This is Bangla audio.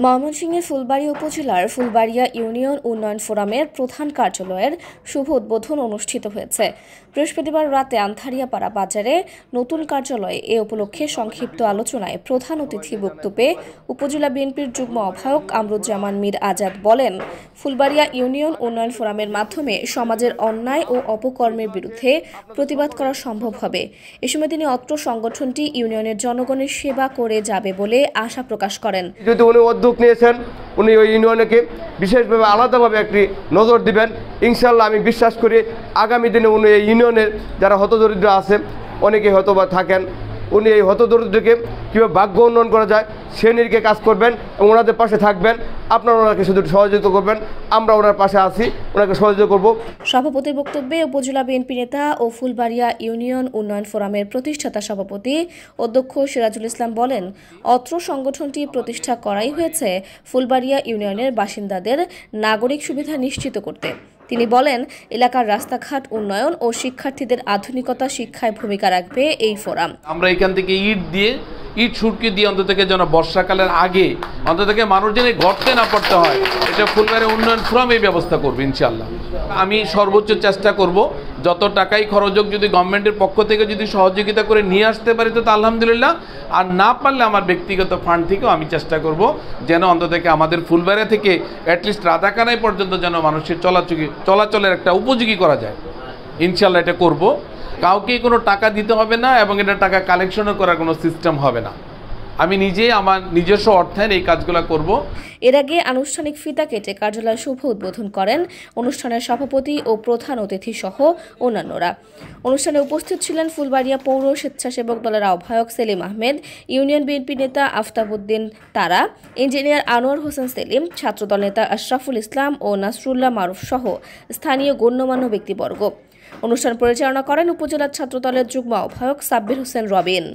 ময়মনসিংহের ফুলবাড়ী উপজেলার ফুলবাড়িয়া ইউনিয়ন উন্নয়ন ফোরামের প্রধান কার্যালয়ের শুভ উদ্বোধন অনুষ্ঠিত হয়েছে। বৃহস্পতিবার রাতে আন্থারিয়াপাড়া বাজারে নতুন কার্যালয়ে এ উপলক্ষে সংক্ষিপ্ত আলোচনায় প্রধান অতিথি বক্তব্যে উপজেলা বিএনপির যুগ্ম আহ্বায়ক আমরুজ্জামান মীর আজাদ বলেন, ফুলবাড়িয়া ইউনিয়ন উন্নয়ন ফোরামের মাধ্যমে সমাজের অন্যায় ও অপকর্মের বিরুদ্ধে প্রতিবাদ করা সম্ভব হবে। এ সময় তিনি অত্র সংগঠনটি ইউনিয়নের জনগণের সেবা করে যাবে বলে আশা প্রকাশ করেন। নিয়েছেন উনি ওই ইউনিয়নকে বিশেষভাবে আলাদাভাবে একটি নজর দিবেন। ইনশাল্লাহ আমি বিশ্বাস করি আগামী দিনে উনি এই ইউনিয়নের যারা হতদরিদ্র আছে অনেকে হয়তো বা থাকেন, উনি এই হতদরিদ্রকে কীভাবে ভাগ্য উন্নয়ন করা যায় সে নিরিখে কাজ করবেন এবং ওনাদের পাশে থাকবেন। আপনারা ওনাকে শুধু সহযোগিতা করবেন, আমরা ওনার পাশে আছি, ওনাকে সহযোগিতা করব। সভাপতির বক্তব্যে উপজেলা বিএনপি নেতা ও ফুলবাড়িয়া ইউনিয়ন উন্নয়ন ফোরামের প্রতিষ্ঠাতা সভাপতি অধ্যক্ষ সিরাজুল ইসলাম বলেন, অত্র সংগঠনটি প্রতিষ্ঠা করাই হয়েছে ফুলবাড়িয়া ইউনিয়নের বাসিন্দাদের নাগরিক সুবিধা নিশ্চিত করতে। তিনি বলেন, এলাকার রাস্তাঘাট উন্নয়ন ও শিক্ষার্থীদের আধুনিকতা শিক্ষায় ভূমিকা রাখবে এই ফোরাম। আমরা এখান থেকে ইট সুটকি দিয়ে অন্তত যেন বর্ষাকালের আগে অন্তত মানুষ যেন গর্তে না পড়তে হয়, এটা ফুলবাড়িয়া উন্নয়ন ফোরাম এই ব্যবস্থা করবে ইনশাআল্লাহ। আমি সর্বোচ্চ চেষ্টা করব, যত টাকাই খরচ হোক যদি গভর্নমেন্টের পক্ষ থেকে যদি সহযোগিতা করে নিয়ে আসতে পারি তো আলহামদুলিল্লাহ, আর না পারলে আমার ব্যক্তিগত ফান্ড থেকেও আমি চেষ্টা করব যেন অন্তত আমাদের ফুলবাড়িয়া থেকে অ্যাটলিস্ট রাধাকানাই পর্যন্ত যেন মানুষের চলাচলের একটা উপযোগী করা যায়। ইনশাআল্লাহ এটা করব। কাউকে কোনো টাকা দিতে হবে না এবং এটা টাকা কালেকশনও করার কোনো সিস্টেম হবে না। আমি নিজে আমার নিজস্ব অর্থায়নে এই কাজগুলো করব। এর আগে আনুষ্ঠানিক ফিতা কেটে কার্যালয় শুভ উদ্বোধন করেন অনুষ্ঠানের সভাপতি ও প্রধান অতিথি সহ অন্যান্যরা। অনুষ্ঠানে উপস্থিত ছিলেন ফুলবাড়িয়া পৌর স্বেচ্ছাসেবক দলের আহ্বায়ক সেলিম আহমেদ, ইউনিয়ন বিএনপি নেতা আফতাবউদ্দিন তারা, ইঞ্জিনিয়ার আনোয়ার হোসেন সেলিম, ছাত্রদল নেতা আশরাফুল ইসলাম ও নাসরুল্লাহ মারুফ সহ স্থানীয় গণ্যমান্য ব্যক্তিবর্গ। অনুষ্ঠান পরিচালনা করেন উপজেলা ছাত্রদলের যুগ্ম আহ্বায়ক সাব্বির হোসেন রবিন।